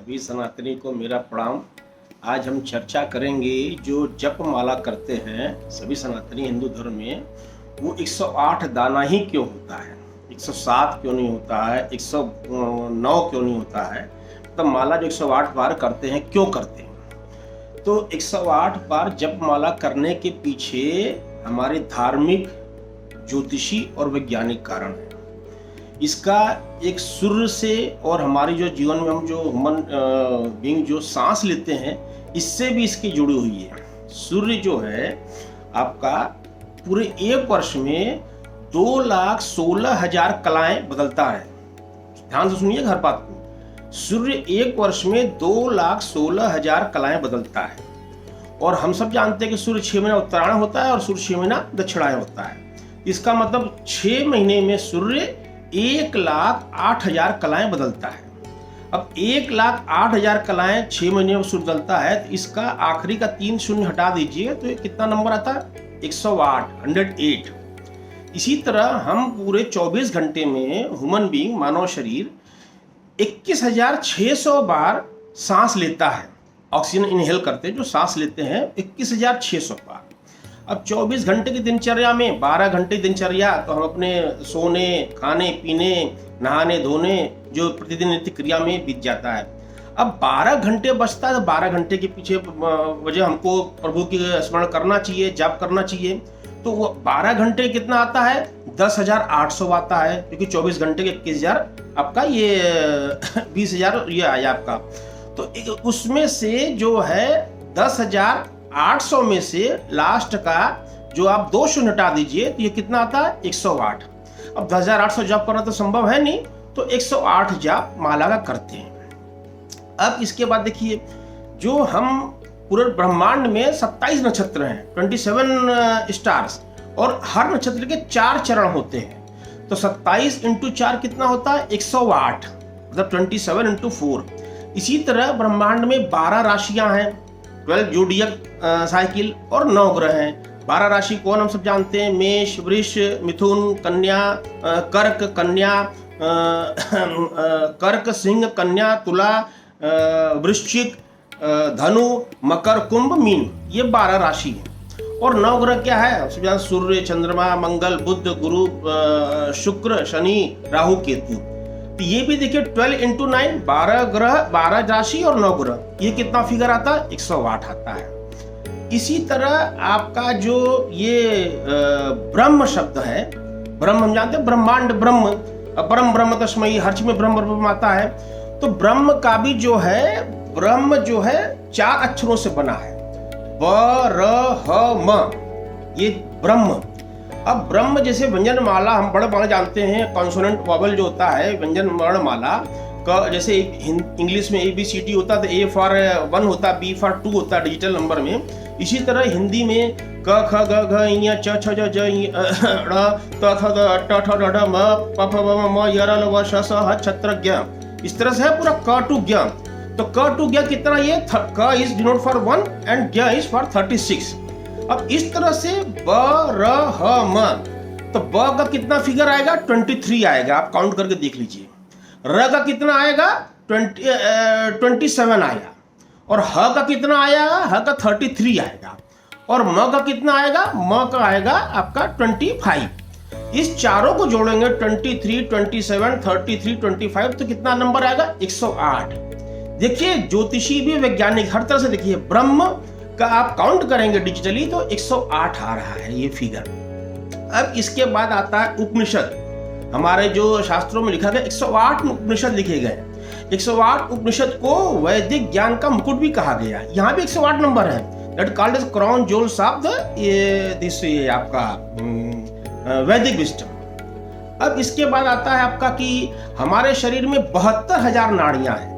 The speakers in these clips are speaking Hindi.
सभी सनातनी को मेरा प्रणाम। आज हम चर्चा करेंगे जो जप माला करते हैं सभी सनातनी हिंदू धर्म में, वो 108 दाना ही क्यों होता है, 107 क्यों नहीं होता है, 109 क्यों नहीं होता है। मतलब माला जो 108 बार करते हैं क्यों करते हैं। तो 108 बार जप माला करने के पीछे हमारे धार्मिक, ज्योतिषी और वैज्ञानिक कारण है। इसका एक सूर्य से और हमारी जो जीवन में हम जो ह्यूमन बीइंग जो सांस लेते हैं, इससे भी इसकी जुड़ी हुई है। सूर्य जो है आपका पूरे एक वर्ष में 2,16,000 कलाएं बदलता है। ध्यान से सुनिए हर बात को। सूर्य एक वर्ष में 2,16,000 कलाएं बदलता है। और हम सब जानते हैं कि सूर्य 6 महीना उत्तरायण होता है और सूर्य 6 महीना दक्षिणायन होता है। इसका मतलब 6 महीने में सूर्य 1,08,000 कलाएं बदलता है। अब 1,08,000 कलाएं 6 महीने में सूर्य बदलता है, तो इसका आखिरी का 3 शून्य हटा दीजिए तो ये कितना नंबर आता है, 108, 108। इसी तरह हम पूरे 24 घंटे में ह्यूमन बीइंग, मानव शरीर 21,600 बार सांस लेता है। ऑक्सीजन इनहेल करते जो सांस लेते हैं 21,600 बार। अब 24 घंटे की दिनचर्या में 12 घंटे दिनचर्या तो हम अपने सोने, खाने पीने, नहाने धोने जो प्रतिदिन नित्य क्रिया में बीत जाता है। अब 12 घंटे बचता है तो 12 घंटे के पीछे वजह हमको प्रभु की स्मरण करना चाहिए, जाप करना चाहिए। तो वो 12 घंटे कितना आता है, 10,800 आता है, क्योंकि 24 घंटे के 21,000 आपका ये 20,000 ये आया आपका। तो उसमें से जो है 10,800 में से लास्ट का जो आप 2 शून्य हटा दीजिए तो ये कितना आता है, 108। अब 10,800 जाप करना तो संभव है नहीं, तो 108 जाप माला का करते हैं। अब इसके बाद देखिए, जो हम पूरे ब्रह्मांड में 27 नक्षत्र हैं, 27 स्टार्स, और हर नक्षत्र के 4 चरण होते हैं। तो 27 × 4 कितना होता है, 108, मतलब 27 × 4। इसी तरह ब्रह्मांड में 12 राशियां हैं, 12 जोडियक साइकिल, और 9 ग्रह हैं। 12 राशि कौन हम सब जानते हैं, मेष, वृष, मिथुन, कन्या, कर्क, कन्या, कर्क, सिंह, कन्या, तुला, वृश्चिक, धनु, मकर, कुंभ, मीन, ये 12 राशि है। और 9 ग्रह क्या है, सब जानते, सूर्य, चंद्रमा, मंगल, बुध, गुरु, शुक्र, शनि, राहु, केतु। तो ये भी देखिए 12 × 9, 12 ग्रह, 12 राशि और 9 ग्रह, ये कितना फिगर आता है, 108 आता है। इसी तरह आपका जो ये ब्रह्म शब्द है, ब्रह्म हम जानते हैं, ब्रह्मांड ब्रह्म, परम ब्रह्म तस्मै, हर चीज में ब्रह्म ब्रह्म आता है। तो ब्रह्म का भी जो है, ब्रह्म जो है 4 अक्षरों से बना है, ब, र, ह, म, ये ब्रह्म। अब ब्रह्म जैसे व्यंजन माला हम बड़े माला जानते हैं, कॉन्सोनेंट वॉवल जो होता है व्यंजन वर्ण माला का, जैसे इंग्लिश में ABCD होता है तो A फॉर 1 होता है, B फॉर 2 होता है डिजिटल नंबर में। इसी तरह हिंदी में क, ख, ग, घ, ञ, च, छ, ज, ड़, त, थ, द, ट, ठ, ड, ढ, म, प, फ, ब, म, य, र, ल, व, श, स, ह, छत्र, ज्ञ। इस तरह से है पूरा क टू ज्ञ। तो क टू ज्ञ कितना, ये क इज डिनोट फॉर 1 एंड ज्ञ इज फॉर 36। अब इस तरह से ब, र, ह, म, तो ब का कितना फिगर आएगा, 23 आएगा, आप काउंट करके देख लीजिए। र का कितना आएगा, 27 आएगा। और ह का कितना आएगा, ह का 33 आएगा। और म का कितना आएगा, म का आएगा आपका 25। इस चारों को जोड़ेंगे 23, 27, 33, 25, तो कितना नंबर आएगा, 108। देखिए ज्योतिषी भी, वैज्ञानिक, हर तरह से देखिए, ब्रह्म का आप काउंट करेंगे डिजिटली तो 108 आ रहा है ये फिगर। अब इसके बाद आता है उपनिषद। हमारे जो शास्त्रों में लिखा गया 108 उपनिषद लिखे गए। 108 उपनिषद को वैदिक ज्ञान का मुकुट भी कहा गया। यहाँ भी 108 नंबर है, that called as crown jewels of the ये आपका वैदिक विजडम। अब इसके बाद आता है आपका कि हमारे शरीर में 72,000 नाड़ियां हैं,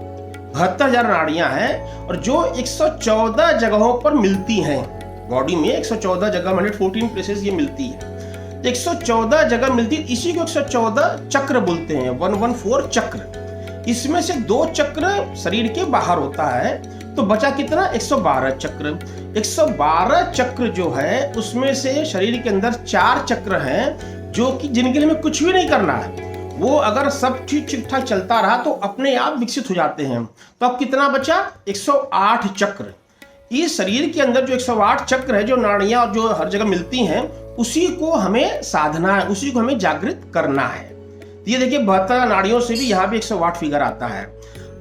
72,000 नाड़ियां हैं, और जो 114 जगहों पर मिलती हैं। बॉडी में 114 जगह, 114 प्लेसेस ये मिलती है। 114 जगह मिलती है, इसी को 114 चक्र बोलते हैं, 114 चक्र। इसमें से 2 चक्र शरीर के बाहर होता है, तो बचा कितना, 112 चक्र। 112 चक्र जो है उसमें से शरीर के अंदर 4 चक्र हैं जो कि जिनके लिए हमें कुछ भी नहीं करना है। वो अगर सब ठीक ठीक ठाक चलता रहा तो अपने आप विकसित हो जाते हैं। तो अब कितना बचा? 108 चक्र। इस शरीर के अंदर जो 108 चक्र है, जो नाड़ियां जो हर जगह मिलती हैं, उसी को हमें साधना है, उसी को हमें जागृत करना है। तो ये देखिए 72 नाड़ियों से भी यहाँ भी 108 फिगर आता है।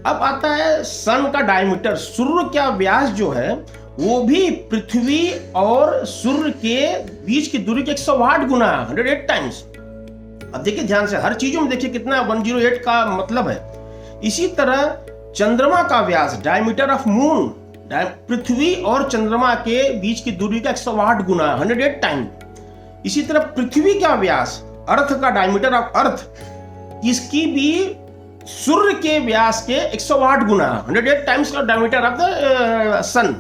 अब आता है सन का डायमीटर, सूर्य का व्यास जो है वो भी पृथ्वी और सूर्य के बीच की दूरी के 108 गुना, 108 टाइम्स। अब देखिए ध्यान से, हर चीजों में देखिए कितना 108 का मतलब है। इसी तरह चंद्रमा का व्यास, डायमीटर ऑफ मून, पृथ्वी और चंद्रमा के बीच की दूरी का 108 गुना, 108 टाइम। इसी तरह पृथ्वी का व्यास, अर्थ का डायमीटर ऑफ अर्थ, इसकी भी सूर्य के व्यास के 108 गुना, 108 टाइम्स का डायमीटर ऑफ द सन।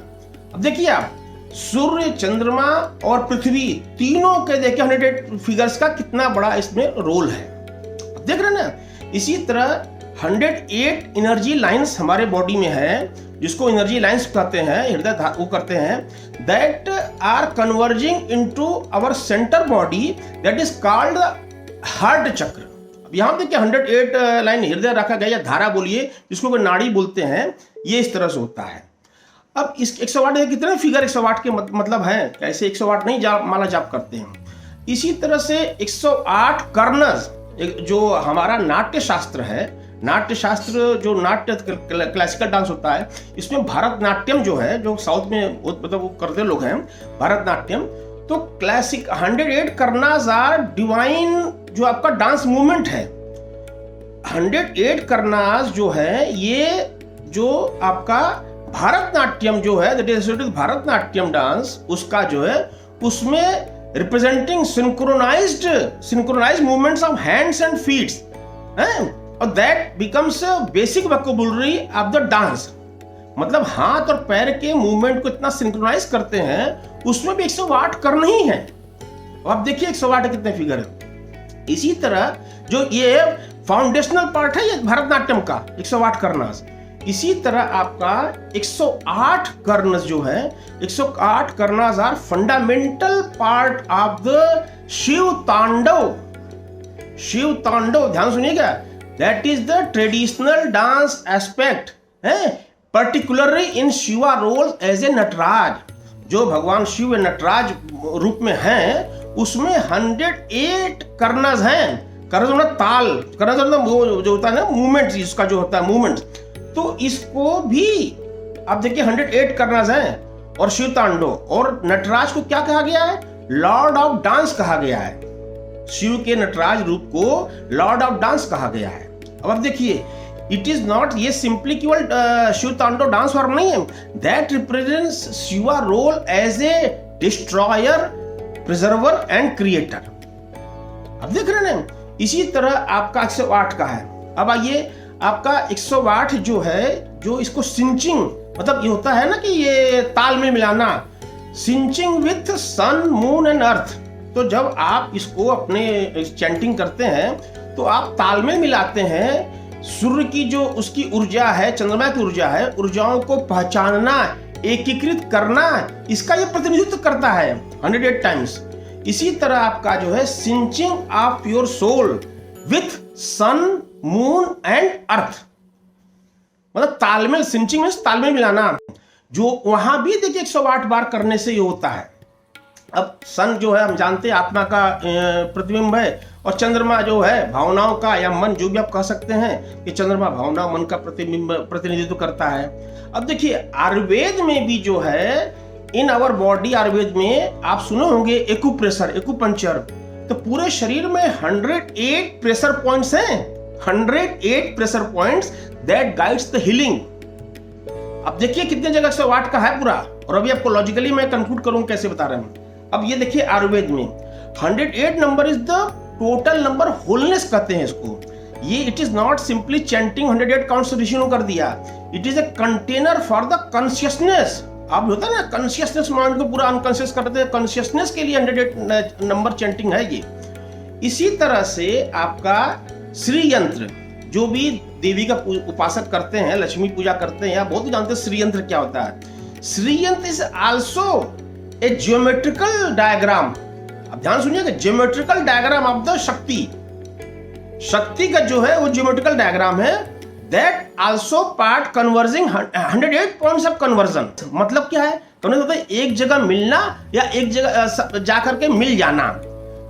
अब देखिए आप, सूर्य, चंद्रमा और पृथ्वी तीनों के देखिए 108 फिगर्स का कितना बड़ा इसमें रोल है, देख रहे हैं ना। इसी तरह 108 एनर्जी लाइंस हमारे बॉडी में है, जिसको एनर्जी लाइंस कहते हैं, हृदय वो करते हैं, that are converging into our centre body, that is called heart chakra. अब यहाँ देखिए 108 लाइन हृदय रखा गया, या धारा बोलिए, जिसको कोई नाड़ी बोलते हैं, ये इस तरह से होता है। अब इस 108 कितने फिगर 108 के मतलब है, कैसे 108 नहीं माला जाप करते हैं। इसी तरह से 108 कर्णज, जो हमारा नाट्य शास्त्र है, नाट्य शास्त्र जो नाट्य क्लासिकल डांस होता है, इसमें भारतनाट्यम जो है, जो साउथ में मतलब वो करते लोग हैं भारतनाट्यम, तो क्लासिक 108 कर्णाज आर डिवाइन जो आपका डांस मूवमेंट है। 108 कर्णाज जो है, ये जो आपका भारतनाट्यम जो है, दैट इज भारतनाट्यम डांस, उसका जो है उसमें representing synchronized movements of hands and feet, और that becomes basic vocabulary of the dance. मतलब हाथ और पैर के मूवमेंट को इतना सिंक्रोनाइज करते हैं, उसमें भी 108 करना ही है। अब देखिए 108 कितने फिगर है। इसी तरह जो ये फाउंडेशनल पार्ट है ये भारतनाट्यम का 108 करना, इसी तरह आपका 108 कर्णज जो है, 108 कर्णाज are fundamental part of the Shiva Tandava. Shiva Tandava ध्यान सुनिएगा, that is the traditional dance aspect है, particularly in Shiva role as a Nataraja. जो भगवान शिव नटराज रूप में हैं, उसमें 108 कर्णज हैं। कर्णज मतलब ताल, कर्णज मतलब वो जो होता है ना मूवमेंट, इसका जो होता है मूवमेंट, तो इसको भी आप देखिए 108 कर्णज हैं। और शिव तांडव और नटराज को क्या कहा गया है? लॉर्ड ऑफ डांस कहा गया है। शिव के नटराज रूप को लॉर्ड ऑफ डांस कहा गया है। अब देखिए, इट इज नॉट ये सिंपली केवल शिव तांडव डांस फॉर्म नहीं है, that represents Shiva role as a destroyer, preserver and creator. अब देख रहे हैं, इसी तरह आपका 108 का है। अब आइए, आपका 108 जो है, जो इसको सिंचिंग, मतलब ये होता है ना कि ये ताल में मिलाना, syncing with sun, moon and earth. तो जब आप इसको अपने चैंटिंग करते हैं तो आप ताल में मिलाते हैं। सूर्य की जो उसकी ऊर्जा है, चंद्रमा की ऊर्जा है, ऊर्जाओं को पहचानना, एकीकृत करना, इसका ये प्रतिनिधित्व करता है 108 टाइम्स। इसी तरह आपका जो है syncing of your soul with sun, moon and earth, मतलब तालमेल, सिंचिंग में तालमेल मिलाना, जो वहां भी देखिए 108 बार करने से ये होता है। अब सन जो है हम जानते हैं आत्मा का प्रतिबिंब है, और चंद्रमा जो है भावनाओं का, या मन, जो भी आप कह सकते हैं कि चंद्रमा भावना मन का प्रतिनिधित्व करता है। अब देखिए आयुर्वेद में भी जो है, इन आवर बॉडी, आयुर्वेद में आप सुने होंगे एक्यूप्रेशर, एक्यूपंक्चर, तो पूरे शरीर में 108 प्रेशर पॉइंट्स हैं, 108 pressure points that guides the healing. अब देखिए कितने जगह 108 का है पूरा, और अभी आपको लॉजिकली मैं कंक्लूड करूंगा कैसे बता रहे हैं। अब ये देखिए आयुर्वेद में 108 number is the total number, wholeness कहते हैं इसको। ये it is not simply chanting 108 counts ऋषि ने कर दिया, it is a container for the consciousness. अब होता है ना कॉन्शियसनेस, माइंड को पूरा अनकॉन्शियस करते हैं, कॉन्शियसनेस के लिए 108 नंबर चैंटिंग है ये। इसी तरह से आपका श्री यंत्र, जो भी देवी का उपासक करते हैं, लक्ष्मी पूजा करते हैं, या बहुत जानते हैं श्री यंत्र क्या होता है। श्री यंत्र is also a geometrical diagram. अब ध्यान सुनिएगा, ज्योमेट्रिकल डायग्राम ऑफ द शक्ति। शक्तिगत जो है वो ज्योमेट्रिकल डायग्राम है, that also part converging 108 points of conversion. मतलब क्या है, तो होता है एक जगह मिलना या एक जगह जाकर के मिल जाना।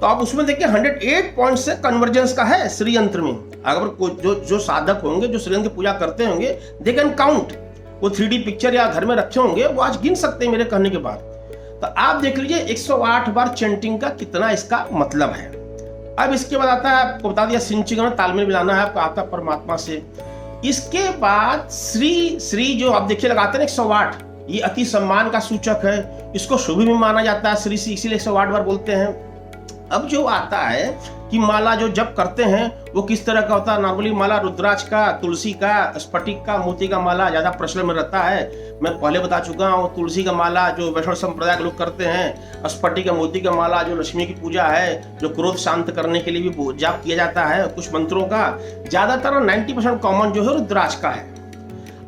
तो आप उसमें देखिए 108 पॉइंट से कन्वर्जेंस का है श्री यंत्र में। अगर जो साधक होंगे, जो श्री यंत्र की पूजा करते होंगे, दे कैन काउंट। वो 3D पिक्चर या घर में रखे होंगे, वो आज गिन सकते हैं मेरे कहने के बाद। तो आप देख लीजिए 108 बार चैंटिंग का कितना इसका मतलब है। अब इसके बाद आता है, आपको बता दिया सिंचिंग में तालमेल मिलाना है, आपको आता परमात्मा से। इसके बाद श्री जो आप देखिए लगाते हैं 108, ये अति सम्मान का सूचक है, इसको शुभ भी माना जाता है श्री, इसीलिए 108 बार बोलते हैं। अब जो आता है कि माला जो जप करते हैं वो किस तरह का होता है। नॉर्मली माला रुद्राक्ष का, तुलसी का, स्फटिक का, मोती का माला ज्यादा प्रचलन में रहता है। मैं पहले बता चुका हूँ, तुलसी का माला जो वैष्णव संप्रदाय के लोग करते हैं, स्फटिक का, मोती का माला जो लक्ष्मी की पूजा है, जो क्रोध शांत करने के लिए भी जाप किया जाता है कुछ मंत्रों का। ज्यादातर 90% कॉमन जो है रुद्राक्ष का है।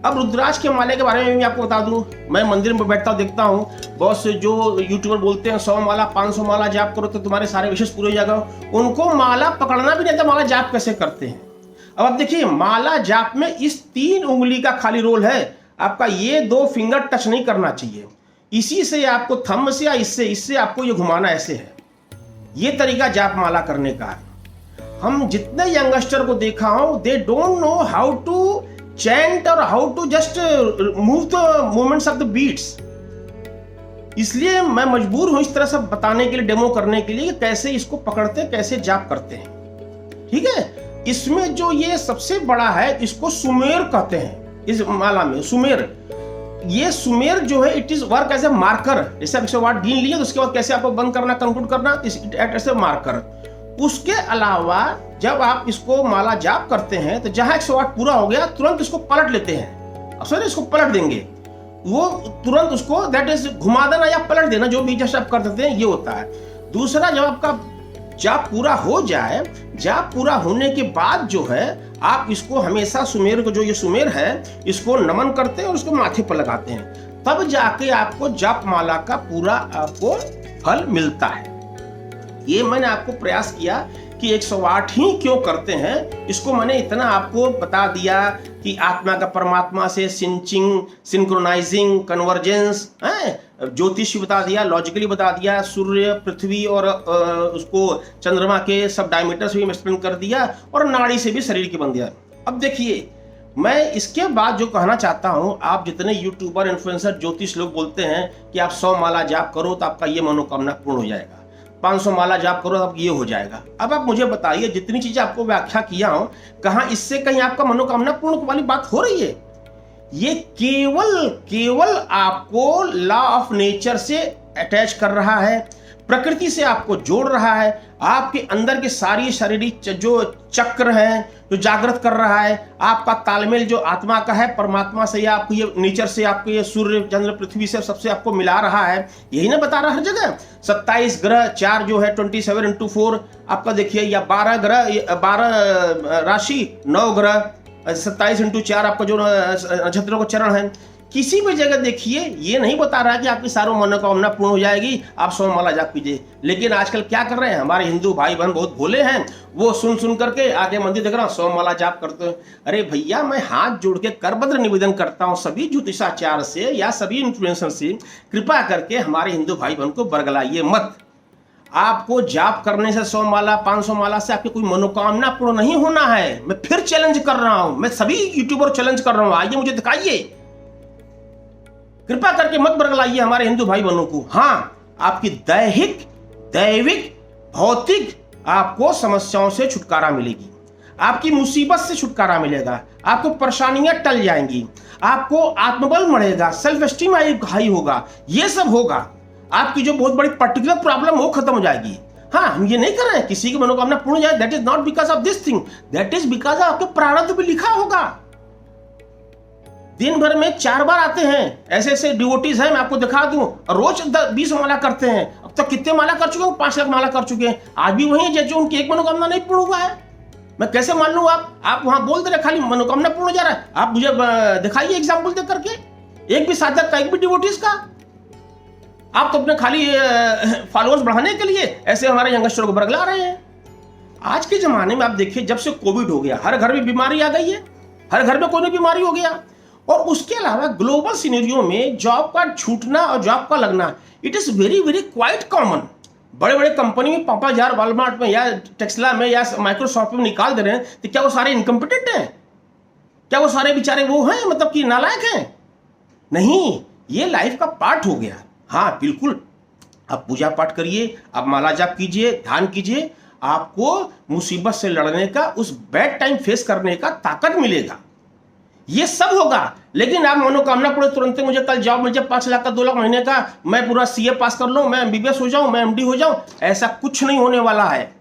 अब रुद्राक्ष के माले के बारे में भी आपको बता दूं, मैं मंदिर में बैठता हूँ, देखता हूँ बहुत से जो यूट्यूबर बोलते हैं 100 माला 500 माला जाप करो तो तुम्हारे सारे विशेष पूरे हो जाएगा। उनको माला पकड़ना भी नहीं आता, माला जाप कैसे करते हैं। अब आप देखिए माला जाप में इस 3 उंगली का खाली रोल है, आपका ये 2 फिंगर टच नहीं करना चाहिए। इसी से आपको थंब से या इससे आपको ये घुमाना ऐसे है। ये तरीका जाप माला करने का है। हम जितने यंगस्टर को देखा हूं, they don't know how to chant or how to just move the movements of the beats. इसलिए मैं मजबूर हूं इस तरह से बताने के लिए, डेमो करने के लिए, कैसे इसको पकड़ते हैं, कैसे जाप करते हैं। ठीक है, इसमें जो ये सबसे बड़ा है, इसको सुमेर कहते हैं। इस माला में सुमेर, ये सुमेर जो है it is work as a marker. जैसे 108 गिन लिए तो उसके बाद कैसे आपको बंद करना, कंक्लूड करना, एज ए मार्कर। उसके अलावा जब आप इसको माला जाप करते हैं तो जहां 108 पूरा हो गया तुरंत इसको पलट लेते हैं। सॉरी, इसको पलट देंगे, वो तुरंत उसको दैट इज घुमा देना या पलट देना, जो भी जैसे आप कर देते हैं, ये होता है। दूसरा, जब आपका जाप पूरा हो जाए, जाप पूरा होने के बाद जो है आप इसको हमेशा सुमेर को, जो ये सुमेर है, इसको नमन करते हैं और उसको माथे पर लगाते हैं, तब जाके आपको जाप माला का पूरा आपको फल मिलता है। ये मैंने आपको प्रयास किया कि 108 ही क्यों करते हैं, इसको मैंने इतना आपको बता दिया कि आत्मा का परमात्मा से सिंचिंग, सिंक्रोनाइजिंग, कन्वर्जेंस, ज्योतिष बता दिया, लॉजिकली बता दिया, सूर्य, पृथ्वी और उसको चंद्रमा के सब डायमीटर से भी एक्सप्लेन कर दिया, और नाड़ी से भी शरीर की बन दिया। अब देखिए, मैं इसके बाद जो कहना चाहता हूं, आप जितने यूट्यूबर, इन्फ्लुएंसर, ज्योतिष लोग बोलते हैं कि आप 100 माला जाप करो तो आपका ये मनोकामना पूर्ण हो जाएगा, 500 माला जाप करो अब ये हो जाएगा। अब आप मुझे बताइए, जितनी चीजें आपको व्याख्या किया हूं, कहां इससे कहीं आपका मनोकामना पूर्ण वाली बात हो रही है? ये केवल आपको लॉ ऑफ नेचर से अटैच कर रहा है, प्रकृति से आपको जोड़ रहा है, आपके अंदर के सारी शारीरिक जो चक्र है जो जागृत कर रहा है, आपका तालमेल जो आत्मा का है परमात्मा से, या आपको ये नेचर से, आपको ये सूर्य, चंद्र, पृथ्वी से सबसे आपको मिला रहा है। यही ना बता रहा हर जगह। 27 ग्रह, 4 जो है 27 × 4 आपका देखिए, या 12 ग्रह, 12 राशि, 9 ग्रह, 27 × 4 आपका जो नक्षत्रों का चरण है। किसी भी जगह देखिए, ये नहीं बता रहा कि आपकी सारी मनोकामना पूर्ण हो जाएगी, आप 100 माला जाप कीजिए। लेकिन आजकल क्या कर रहे हैं हमारे हिंदू भाई बहन, बहुत भोले हैं, वो सुन करके आगे मंदिर देख रहा हूँ 100 माला जाप करते हैं। अरे भैया, मैं हाथ जोड़ के करबद्र निवेदन करता हूँ सभी ज्योतिषाचार्य से या सभी इन्फ्लुएंसर से, कृपा करके हमारे हिंदू भाई बहन को बरगलाइए मत। आपको जाप करने से 100 माला 500 माला से आपकी कोई मनोकामना पूर्ण नहीं होना है। मैं फिर चैलेंज कर रहा हूं, मैं सभी यूट्यूबर चैलेंज कर रहा हूं, आइए मुझे दिखाइए, कृपा करके मत बरगलाइए हमारे हिंदू भाई बहनों को। हाँ, आपकी दैविक, भौतिक आपको समस्याओं से छुटकारा मिलेगी, आपकी मुसीबत से छुटकारा मिलेगा, आपको परेशानियां टल जाएंगी, आपको आत्मबल बढ़ेगा, सेल्फ एस्टीम हाई होगा, ये सब होगा। आपकी जो बहुत बड़ी पर्टिकुलर प्रॉब्लम वो खत्म हो जाएगी। हाँ, हम ये नहीं कर रहे हैं किसी की मनोकामना पूर्ण हो जाए, that is not because of this thing, that is because आपके प्रारब्ध भी लिखा होगा। दिन भर में 4 बार आते हैं, ऐसे डिवोटीज हैं, मैं आपको दिखा दूं, रोज 20 माला करते हैं। अब तक कितने माला कर चुके हैं? 5 लाख माला कर चुके हैं। आज भी वही है जो उनकी एक मनोकामना नहीं पूर्ण हुआ है। मैं कैसे मान लूं? आप वहां बोल दे रहे खाली मनोकामना पूर्ण हो जा रहा है। आप मुझे दिखाइए एग्जाम्पल दे करके, एक भी साधक का, एक भी डिवोटीज का। आप तो अपने खाली फॉलोअर्स बढ़ाने के लिए ऐसे हमारे यंगस्टरों को बरगला रहे हैं। आज के जमाने में आप देखिए, जब से कोविड हो गया, हर घर में बीमारी आ गई है, हर घर में कोई ना बीमारी हो गया। और उसके अलावा ग्लोबल सिनेरियो में जॉब का छूटना और जॉब का लगना, it is very very quite common. बड़े बड़े कंपनी में 5,000 वालमार्ट में या टेस्ला में या माइक्रोसॉफ्ट में निकाल दे रहे हैं, तो क्या वो सारे इनकम्पिटेंट हैं? क्या वो सारे बेचारे वो हैं, मतलब कि नालायक हैं? नहीं, ये लाइफ का पार्ट हो गया। हाँ बिल्कुल, आप पूजा पाठ करिए, आप माला जाप कीजिए, ध्यान कीजिए, आपको मुसीबत से लड़ने का, उस बैड टाइम फेस करने का ताकत मिलेगा। ये सब होगा। लेकिन आप मनोकामना पूरे तुरंत मुझे कल जॉब मिल जाए 5 लाख का, 2 लाख महीने का, मैं पूरा सीए पास कर लूं, मैं एमबीबीएस हो जाऊं, मैं एमडी हो जाऊं, ऐसा कुछ नहीं होने वाला है।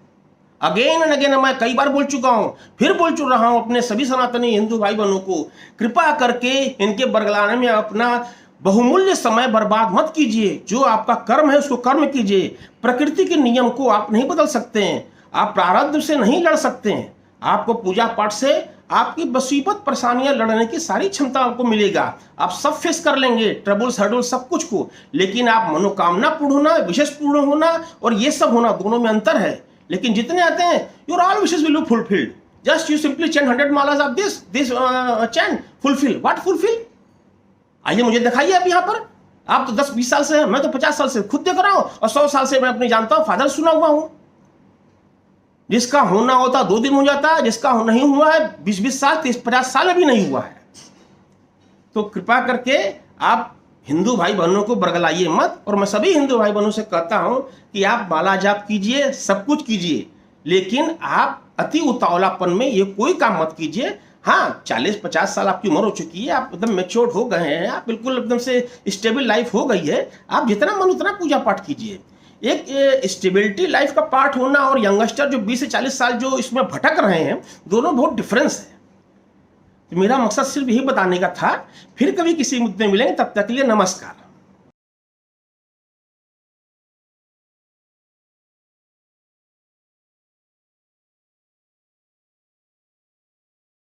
अगेन एंड अगेन मैं कई बार बोल चुका हूं, फिर बोल चुक रहा हूं अपने सभी सनातनी हिंदू भाई बहनों को, कृपा करके इनके बरगलाने में अपना बहुमूल्य समय बर्बाद मत कीजिए। जो आपका कर्म है उसको कर्म कीजिए। प्रकृति के नियम को आप नहीं बदल सकते हैं, आप प्रारब्ध से नहीं लड़ सकते हैं। आपको पूजा पाठ से आपकी मुसीबत परेशानियां लड़ने की सारी क्षमता आपको मिलेगा। आप सब फेस कर लेंगे, ट्रबल्स हर्डल सब कुछ को। लेकिन आप मनोकामना पूर्ण होना, विशेष पूर्ण होना और ये सब होना, दोनों में अंतर है। लेकिन जितने आते हैं, your all wishes will be fulfilled. Just you simply chant 100 मालास of this chant, fulfil. What fulfil? आइए मुझे दिखाइए आप यहाँ पर। आप तो 10-20 साल से हैं, मैं तो 50 साल से खुद देख रहा हूं, और 100 साल से मैं अपनी जानता हूं, फादर सुना हुआ हूं। जिसका होना होता 2 दिन हो जाता है, जिसका नहीं हुआ है 20-20 साल, 30-50 साल में भी नहीं हुआ है। तो कृपा करके आप हिंदू भाई बहनों को बरगलाइए मत। और मैं सभी हिंदू भाई बहनों से कहता हूं कि आप माला जाप कीजिए, सब कुछ कीजिए, लेकिन आप अति उतावलापन में ये कोई काम मत कीजिए। हाँ, 40-50 साल आपकी उम्र हो चुकी है, आप एकदम मैच्योर्ड हो गए हैं, आप बिल्कुल एकदम से स्टेबल लाइफ हो गई है, आप जितना मन उतना पूजा पाठ कीजिए। एक स्टेबिलिटी लाइफ का पार्ट होना और यंगस्टर जो 20 से 40 साल जो इसमें भटक रहे हैं, दोनों बहुत डिफरेंस है। तो मेरा मकसद सिर्फ यही बताने का था। फिर कभी किसी मुद्दे में मिलेंगे, तब तक के लिए नमस्कार।